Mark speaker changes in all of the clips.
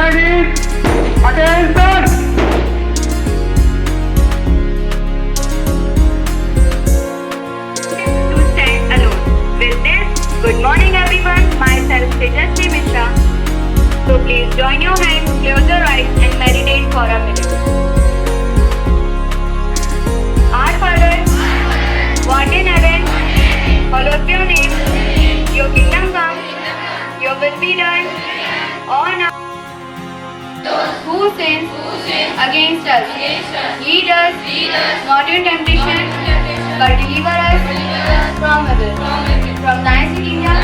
Speaker 1: Ladies, attention!
Speaker 2: To stand alone. With this, good morning everyone. Myself Tejasvi Mishra. So please join your hands, close your eyes and meditate for a minute. Our Father, what in heaven, hallowed be your name. Your kingdom come, your will be done on earth. Who sins against us? Lead us not in temptation, but deliver us from evil. From thine is the kingdom,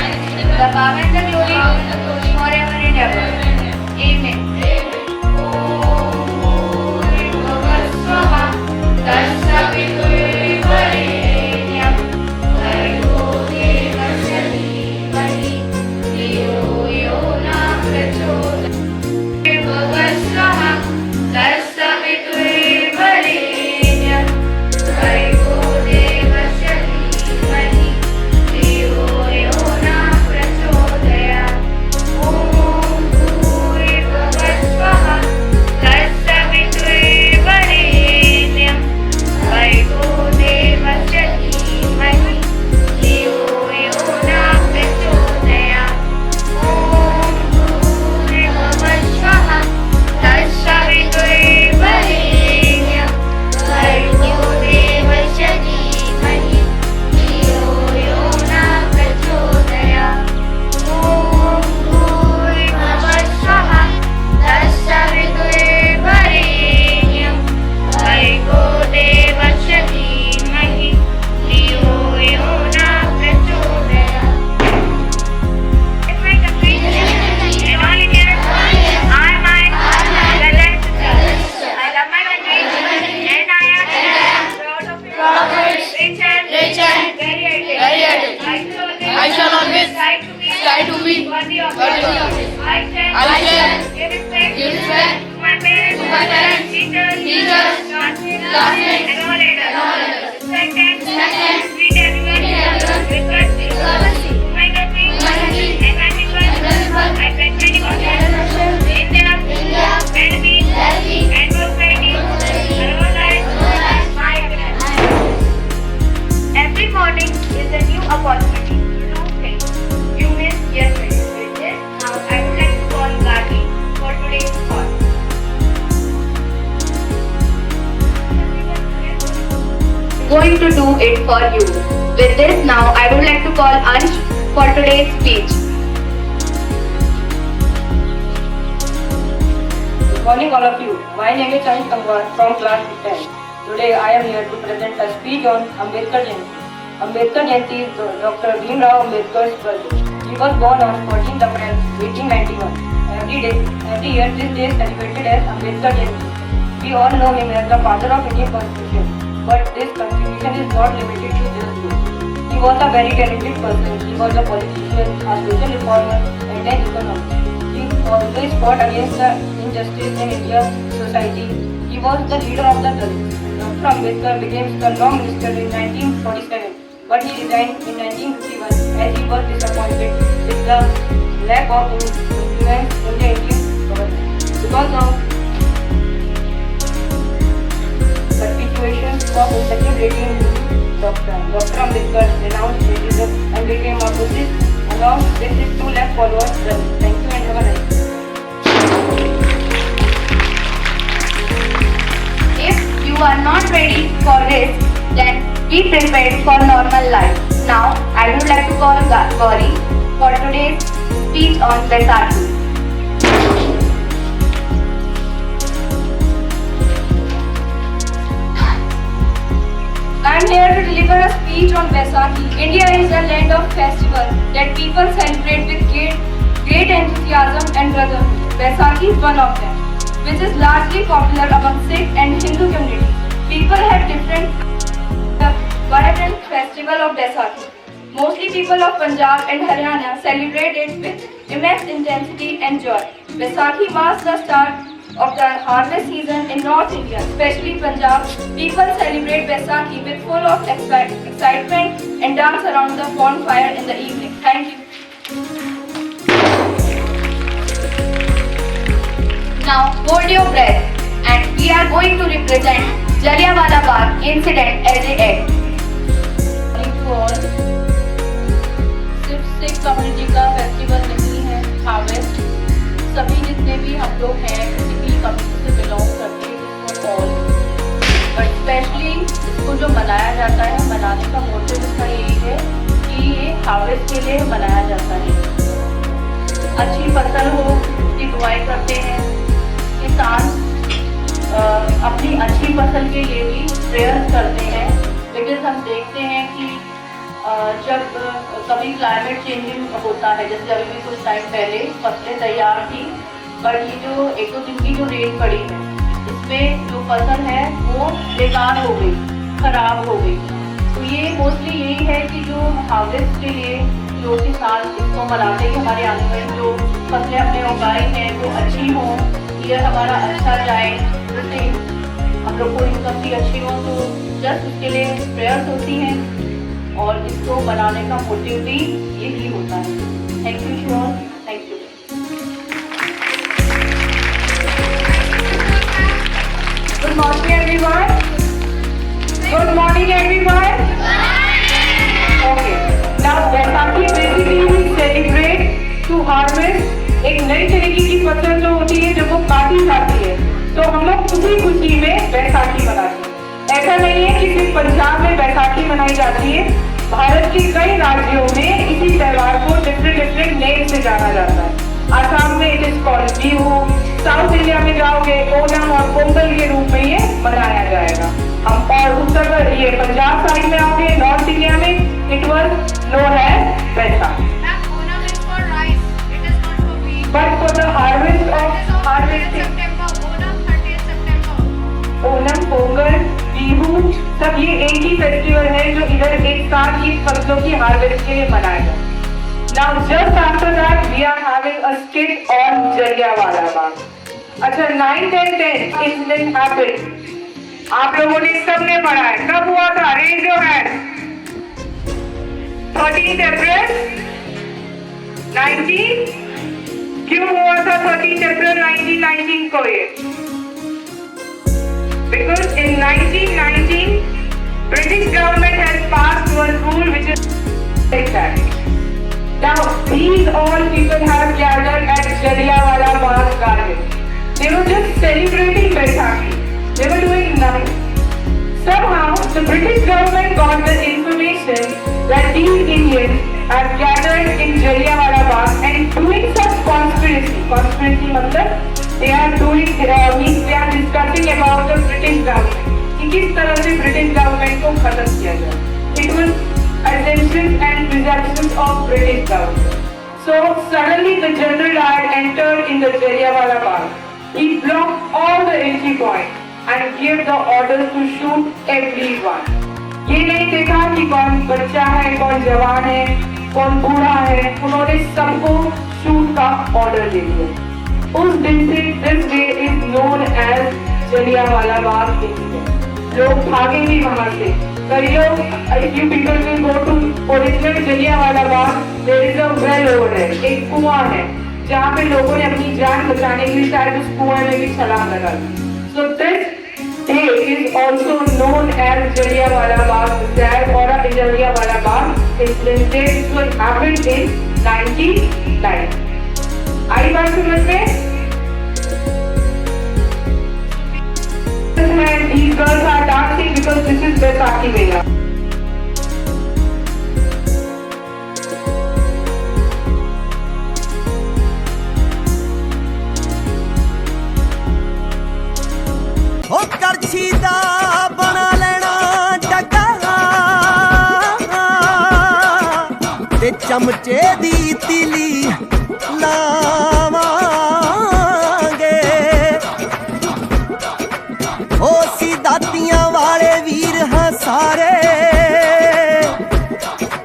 Speaker 2: the power and the glory, forever and ever. Amen.
Speaker 3: I shall always try to be worthy of it. I shall give respect to my parents, teachers, classmates, and all elders. Second, treat everyone with courtesy. My country and my people, I pledge my devotion in their well-being and prosperity. Alone life, my happiness. Every morning is a new opportunity to do things you missed yesterday. With this, now I would like to call Gati for today's thought. Going to do it for you. With this, now I would like to call Ansh for today's speech.
Speaker 4: Good morning all of you. My name is Ansh Angwar from class 10. Today I am here to present a speech on Ambedkar Jayanti. Ambedkar Jayanti is Dr. Bhim Rao Ambedkar's birthday. He was born on 14th April 1891. Every year this day is celebrated as Ambedkar Jayanti. We all know him as the father of Indian Constitution, but this contribution is not limited to just this. He was a very talented person. He was a politician, a social reformer, and an economist. He always fought against the injustice in India's society. He was the leader of the Dalits. Dr. Ambedkar became the law minister in 1947, but he resigned in 1951 as he was disappointed with the lack of influence in the Indian government. Because of the situation of insecurity in Dr. Ambedkar renounced Hinduism and became a Buddhist along with his 2 lakh followers. Thank you and have a nice day.
Speaker 2: If you are not ready for this, then be prepared for normal life. Now, I would like to call Gauri for today's speech on Baisakhi.
Speaker 5: I am here to deliver a speech on Baisakhi. India is a land of festival that people celebrate with great enthusiasm and brotherhood. Baisakhi is one of them, which is largely popular among Sikh and Hindu communities. People have different vibrant festival of Baisakhi. Mostly people of Punjab and Haryana celebrate it with immense intensity and joy. Baisakhi marks the start of the harvest season in North India, especially Punjab. People celebrate Baisakhi with full of excitement and dance around the bonfire in the evening. Thank you.
Speaker 2: Now hold your breath and we are going to represent Jallianwala Bagh incident as a act.
Speaker 3: सिर्फ Sikh community का festival नहीं है harvest, सभी जितने भी हम लोग हैं किसी भी कम्युनिटी से बिलोंग करते हैं इसको ऑल, बट स्पेशली इसको जो मनाया जाता है, मनाने का मोटिव इसका यही है कि ये हार्वेस्ट के लिए मनाया जाता है। अच्छी फसल हो उसकी दुआएं करते हैं, किसान अपनी अच्छी फसल के लिए भी प्रेयर्स करते हैं। बिकॉज हम देखते हैं कि जब कभी क्लाइमेट चेंजिंग होता है, जैसे अभी भी कुछ टाइम पहले फसलें तैयार थी, बट ये जो एक दो दिन की जो रेन पड़ी है इसमें जो फसल है वो बेकार हो गई, खराब हो गई। तो ये मोस्टली यही है कि जो हार्वेस्ट के लिए जो किसान इसको मनाते हैं कि हमारे आने वाली जो फसलें हमने उगाई हैं वो अच्छी हों, ईयर हमारा अच्छा जाए, जैसे हम लोग को इनकम भी अच्छी हो, तो जस्ट उसके लिए प्रेयर्स होती हैं और इसको बनाने का मोटिव भी यही होता है। Thank you sure, thank you.
Speaker 1: Good morning, everyone. Good morning, everyone. Okay. Now, Baisakhi basically we celebrate to harvest एक नई तरीके की फसल जो होती है जब वो काटी जाती है, तो हम लोग उसी खुशी में बैसाखी मनाते हैं। ऐसा नहीं है कि सिर्फ पंजाब में बैसाखी मनाई जाती है, भारत के कई राज्यों में इसी त्योहार को डिफरेंट नेम से जाना जाता है। आसाम में it is called Bihu, south India में जाओगे ओणम और पोंगल के रूप में ये मनाया जाएगा। हम और उत्तर ये पंजाब साइड में आओगे, नॉर्थ इंडिया में it was known as Baisakhi. But for the harvest of harvesting, Onam, Pongal, Bihu सब ये एक ही फेस्टिवल है जो इधर एक साथ ही फसलों की हार्वेस्ट के लिए मनाया जाता है। Now just after that we are having a skit on Jallianwala Bagh. अच्छा 9, 10, 10 incident happened। आप लोगों ने सबने पढ़ा है, कब हुआ था? Raise your hand। 13 अप्रैल 19। क्यों हुआ था 13 अप्रैल 1919 को ये? Because in 1919 British government has passed one rule which is like that. Now these all people have gathered at Jallianwala Bagh Garden. They were just celebrating Baisakhi. They were doing nothing. Somehow the British government got the information that these Indians have gathered in Jallianwala Bagh and doing some conspiracy. Conspiracy मतलब they are doing means they are discussing about the British government. कि किस तरह से British government को खत्म किया जाए. It was assumptions and presumptions of British government. So suddenly the general had entered in the Jallianwala Bagh. He blocked all the entry points and gave the orders to shoot everyone. ये नहीं देखा कि कौन बच्चा है, कौन जवान है, कौन बूढ़ा है, उन्होंने सबको शूट का ऑर्डर दे दिया। उस दिन से this day is known as Jallianwala Bagh incident. लोग भागे भी वहां से। कई लोग, if you people will go to original Jallianwala Bagh, there is a well over there, एक कुआं है जहाँ पे लोगों ने अपनी जान बचाने के लिए शायद उस कुएं में भी छलांग लगा दी। So this day is also known as Jallianwala Bagh Massacre or a Jallianwala Bagh incident which was happened in 1909. आई बात समझ में? And these girls are dancing because this is Baisakhi Mela.
Speaker 6: हो करछी दा बना लेना डगा ते चमचे दी तिली लावांगे हो सी दातियां वाले वीर हाँ सारे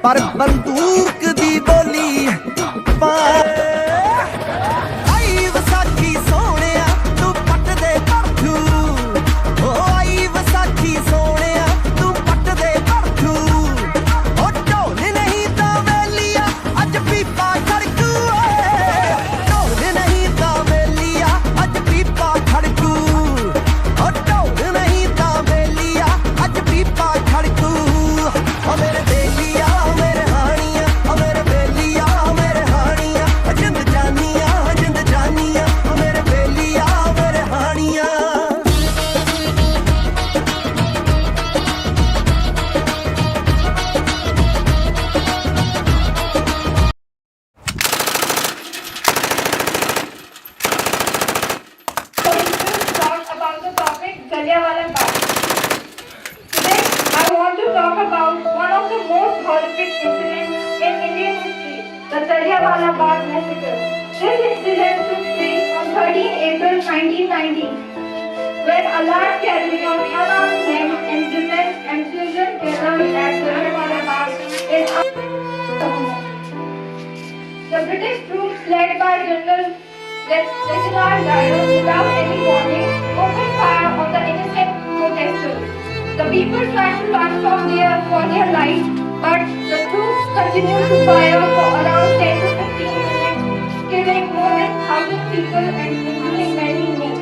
Speaker 6: पर बंदूक दी बोली पा
Speaker 5: Jallianwala Bagh. Today, I want to talk about one of the most horrific incidents in Indian history, the Jallianwala Bagh massacre. This incident took place on 13 April 1919, when a large gathering of unarmed men and women and children gathered at Jallianwala Bagh in the British troops led by General Reginald Dyer, without any warning, opened fire on the innocent protesters. The people tried to run for their lives, but the troops continued to fire for around 10 to 15 minutes, killing more than 1,000 people and injuring many more.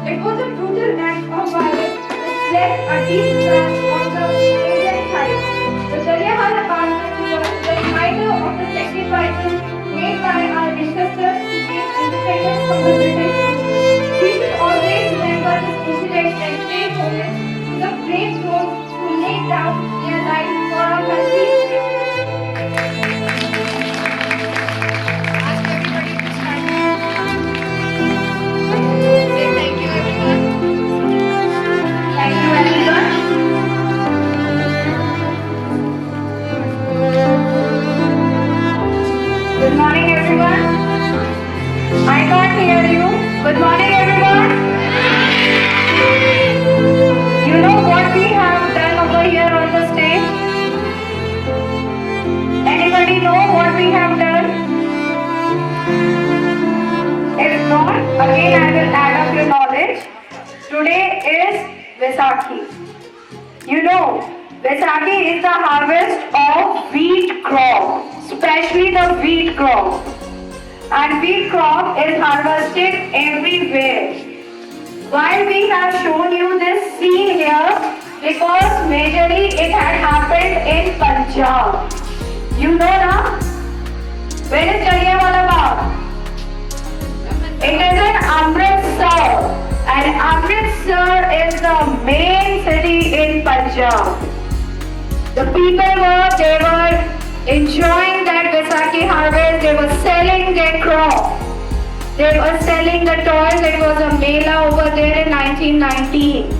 Speaker 5: It was a brutal act of violence which left a deep scar on the Indian side. The Jallianwala Bagh was the reminder of the sacrifices made by our ancestors to gain independence from the British. We should always remember this incident and pay homage to the brave souls who laid down their lives for our country.
Speaker 3: Ask everybody to stand. Say thank you, everyone.
Speaker 5: Thank you, everyone.
Speaker 2: Good morning, everyone. I can't hear you. Good morning, everyone. You know what we have done over here on the stage? Anybody know what we have done? If not, again I will add up your knowledge. Today is Vaisakhi. You know, Vaisakhi is the harvest of wheat crop, especially the wheat crop. And wheat crop is harvested everywhere. Why we have shown you this scene here? Because majorly it had happened in Punjab. You know na? Where is Jallianwala Bagh? It is in Amritsar. And Amritsar is the main city in Punjab. The people were enjoying that Vaisakhi harvest. They were selling their crop. They were selling the toys. It was a mela over there in 1919.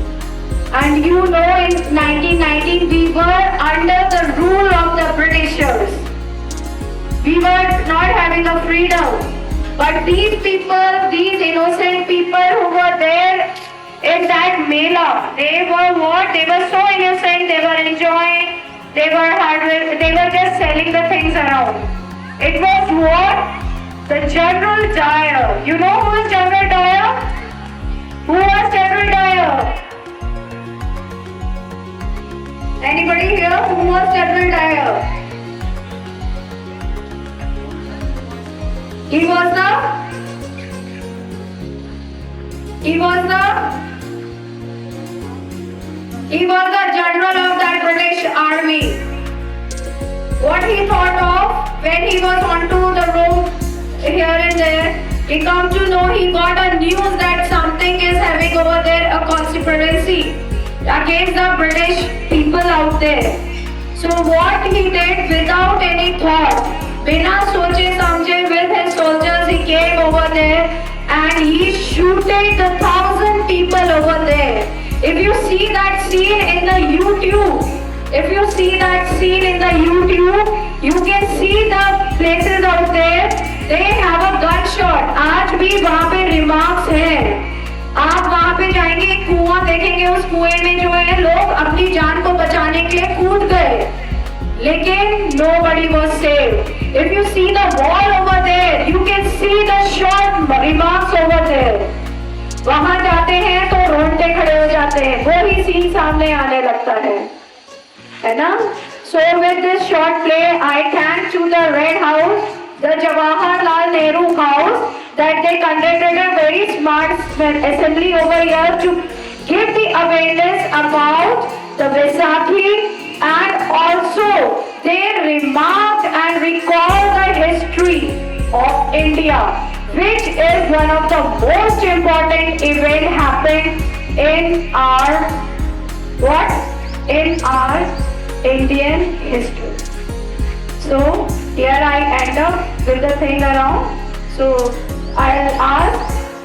Speaker 2: And you know, in 1919 we were under the rule of the Britishers. We were not having a freedom. But these people, these innocent people who were there in that mela, they were what? They were so innocent. They were enjoying. They were just selling the things around. It was what? The General Dyer. You know who is General Dyer? Who was General Dyer? Anybody here? Who was General Dyer? He was the general of that British army. What he thought of when he was onto the road here and there, he come to know, he got a news that something is having over there a conspiracy against the British people out there. So what he did without any thought, bina soche samjhe, with his soldiers he came over there and he shooted the 1,000 people over there. If you see that scene in the YouTube, you can see the places out there, they have a gunshot. आज भी वहाँ पे remarks हैं. आप वहाँ पे जाएंगे, एक कुआं देखेंगे, उस कुएं में जो है लोग अपनी जान को बचाने के लिए कूद गए, लेकिन nobody was saved. If you see the wall over there, you can see the short remarks over there. वहाँ जाते हैं तो रोंगटे खड़े हो जाते हैं, वही सीन सामने आने लगता है ना? So with this short play, I thank to the Red House, the Jawaharlal Nehru House, that they conducted a very smart assembly over here to give the awareness about the Vaisakhi, and also they remarked and recalled the history of India, which is one of the most important event happened in our Indian history. So here I end up with the thing around. So I'll ask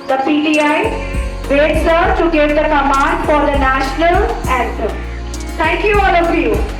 Speaker 2: the PTI
Speaker 1: Wait, sir, to give the command for the national anthem. Thank you, all of you.